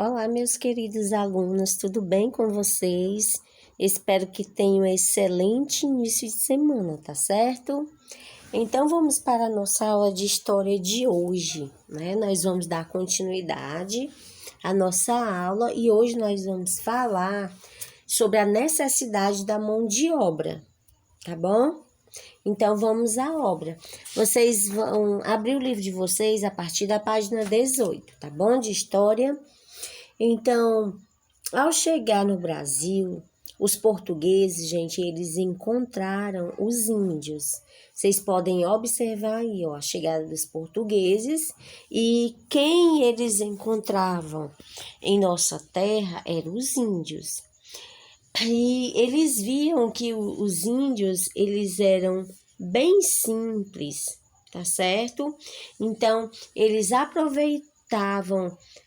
Olá, meus queridos alunos, tudo bem com vocês? Espero que tenham um excelente início de semana, tá certo? Então, vamos para a nossa aula de história de hoje, né? Nós vamos dar continuidade à nossa aula e hoje nós vamos falar sobre a necessidade da mão de obra, tá bom? Então, vamos à obra. Vocês vão abrir o livro de vocês a partir da página 18, tá bom? De história. Então, ao chegar no Brasil, os portugueses, gente, eles encontraram os índios. Vocês podem observar aí, ó, a chegada dos portugueses e quem eles encontravam em nossa terra eram os índios. E eles viam que os índios, eles eram bem simples, tá certo? Então, eles aproveitavam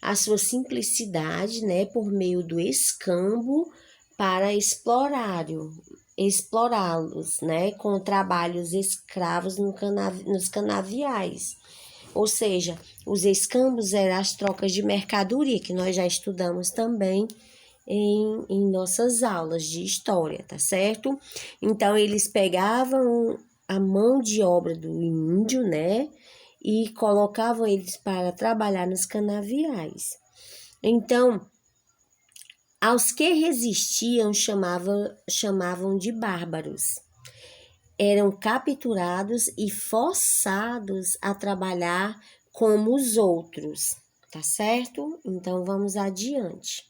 a sua simplicidade, né, por meio do escambo para explorá-los, né, com trabalhos escravos nos canaviais. Ou seja, os escambos eram as trocas de mercadoria, que nós já estudamos também em nossas aulas de história, tá certo? Então, eles pegavam a mão de obra do índio, né? E colocavam eles para trabalhar nos canaviais. Então, aos que resistiam chamavam de bárbaros. Eram capturados e forçados a trabalhar como os outros, tá certo? Então, vamos adiante.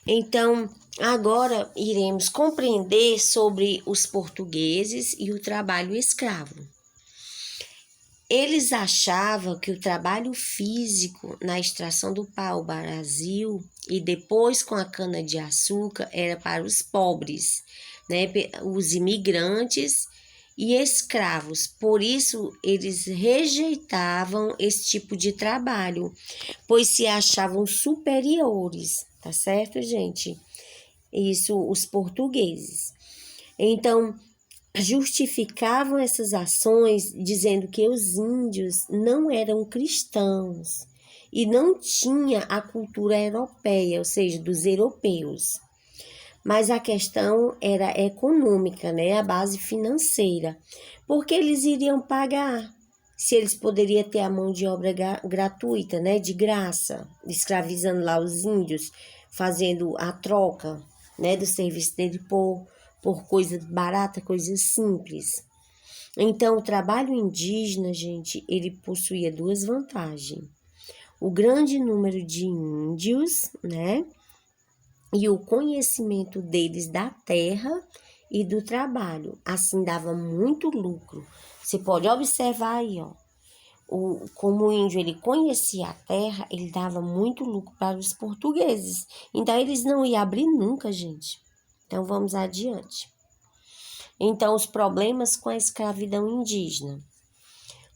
Então, agora iremos compreender sobre os portugueses e o trabalho escravo. Eles achavam que o trabalho físico na extração do pau-brasil e depois com a cana-de-açúcar era para os pobres, né, os imigrantes e escravos. Por isso, eles rejeitavam esse tipo de trabalho, pois se achavam superiores. Tá certo, gente? Isso, os portugueses. Então, justificavam essas ações dizendo que os índios não eram cristãos e não tinha a cultura europeia, ou seja, dos europeus. Mas a questão era econômica, né? A base financeira. Porque eles iriam pagar se eles poderiam ter a mão de obra gratuita, né, de graça, escravizando lá os índios, fazendo a troca, né, do serviço dele por coisa barata, coisa simples. Então, o trabalho indígena, gente, ele possuía duas vantagens. O grande número de índios, né, e o conhecimento deles da terra e do trabalho. Assim, dava muito lucro. Você pode observar aí, ó, como o índio ele conhecia a terra, ele dava muito lucro para os portugueses. Então, eles não iam abrir nunca, gente. Então, vamos adiante. Então, os problemas com a escravidão indígena.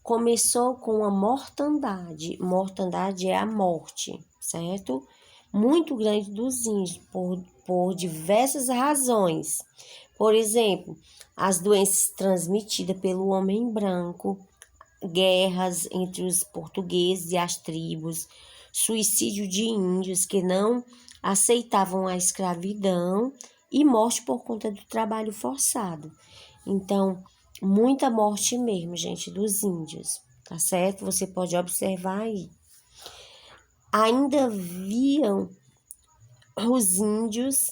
Começou com a mortandade. Mortandade é a morte, certo? Muito grande dos índios, por diversas razões. Por exemplo, as doenças transmitidas pelo homem branco, guerras entre os portugueses e as tribos, suicídio de índios que não aceitavam a escravidão e morte por conta do trabalho forçado. Então, muita morte mesmo, gente, dos índios, tá certo? Você pode observar aí. Ainda viam os índios,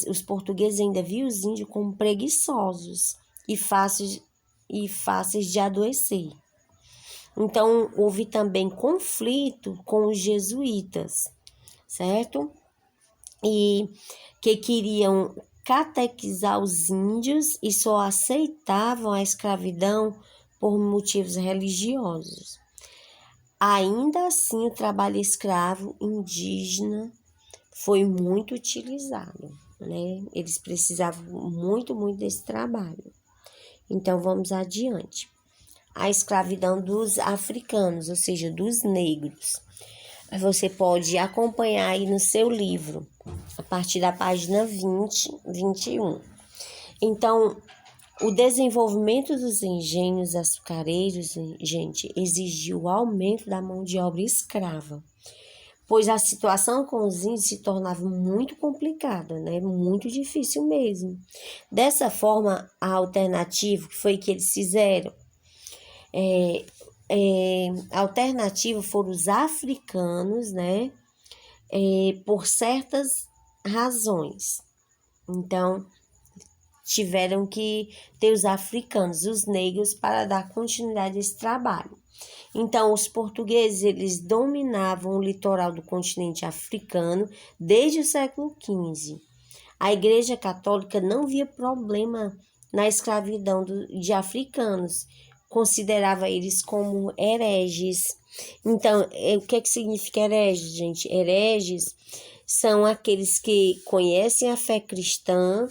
os portugueses ainda viam os índios como preguiçosos e fáceis de adoecer. Então, houve também conflito com os jesuítas, certo? E que queriam catequizar os índios e só aceitavam a escravidão por motivos religiosos. Ainda assim, o trabalho escravo indígena foi muito utilizado, né? Eles precisavam muito desse trabalho. Então, vamos adiante. A escravidão dos africanos, ou seja, dos negros. Você pode acompanhar aí no seu livro, a partir da página 21. Então, o desenvolvimento dos engenhos açucareiros, gente, exigiu o aumento da mão de obra escrava. pois a situação com os índios se tornava muito complicada, né? Muito difícil mesmo. Dessa forma, a alternativa que foi que eles fizeram, a alternativa foram os africanos, né? Por certas razões. Então, tiveram que ter os africanos, os negros, para dar continuidade a esse trabalho. Então, os portugueses, eles dominavam o litoral do continente africano desde o século XV. A Igreja Católica não via problema na escravidão de africanos, considerava eles como hereges. Então, o que é que significa herege, gente? Hereges são aqueles que conhecem a fé cristã,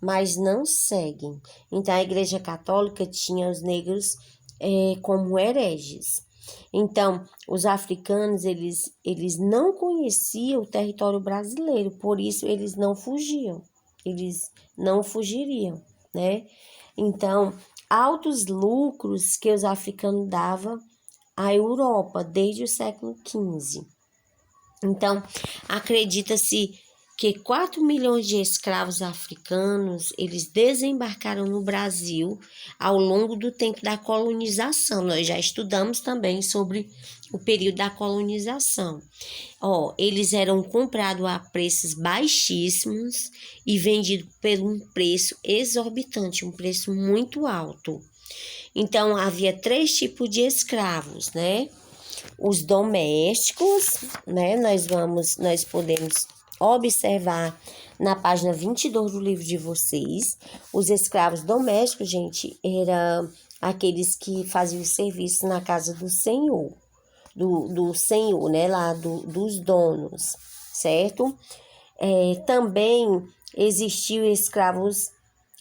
mas não seguem. Então, a Igreja Católica tinha os negros como hereges. Então, os africanos, eles não conheciam o território brasileiro, por isso eles não fugiam, eles não fugiriam, né? Então, altos lucros que os africanos davam à Europa desde o século XV. Então, acredita-se que 4 milhões de escravos africanos, eles desembarcaram no Brasil ao longo do tempo da colonização. Nós já estudamos também sobre o período da colonização. Eles eram comprados a preços baixíssimos e vendidos por um preço exorbitante, um preço muito alto. Então, havia 3 tipos de escravos, né? Os domésticos, né? Nós podemos observar na página 22 do livro de vocês. Os escravos domésticos, gente, eram aqueles que faziam o serviço na casa do senhor, do senhor, né? Lá dos donos, certo? Também existiam escravos,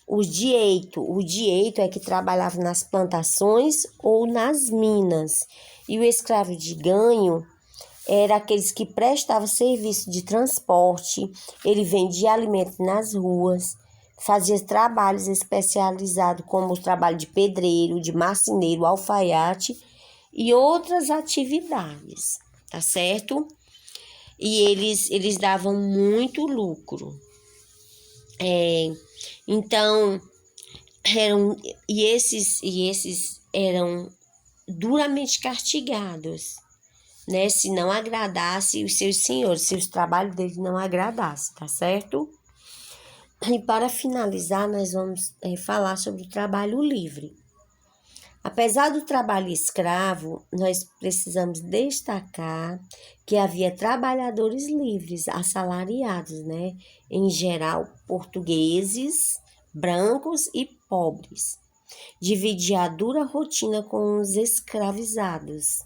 o direito é que trabalhava nas plantações ou nas minas. E o escravo de ganho era aqueles que prestavam serviço de transporte, ele vendia alimentos nas ruas, fazia trabalhos especializados como o trabalho de pedreiro, de marceneiro, alfaiate e outras atividades, tá certo? E eles davam muito lucro. Então, esses eram duramente castigados, né? Se não agradasse os seus senhores, se os trabalhos deles não agradassem, tá certo? E para finalizar, nós vamos falar sobre o trabalho livre. Apesar do trabalho escravo, nós precisamos destacar que havia trabalhadores livres, assalariados, né? Em geral, portugueses, brancos e pobres. Dividia a dura rotina com os escravizados,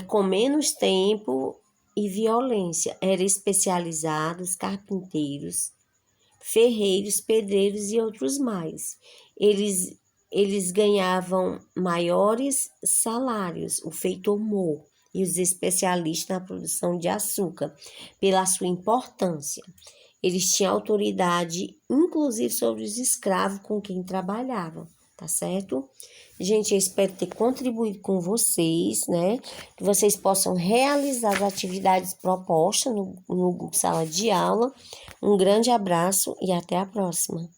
com menos tempo e violência. Eram especializados, carpinteiros, ferreiros, pedreiros e outros mais. Eles ganhavam maiores salários, o feitor-mor e os especialistas na produção de açúcar, pela sua importância. Eles tinham autoridade, inclusive, sobre os escravos com quem trabalhavam, tá certo? Gente, eu espero ter contribuído com vocês, né? Que vocês possam realizar as atividades propostas no sala de aula. Um grande abraço e até a próxima.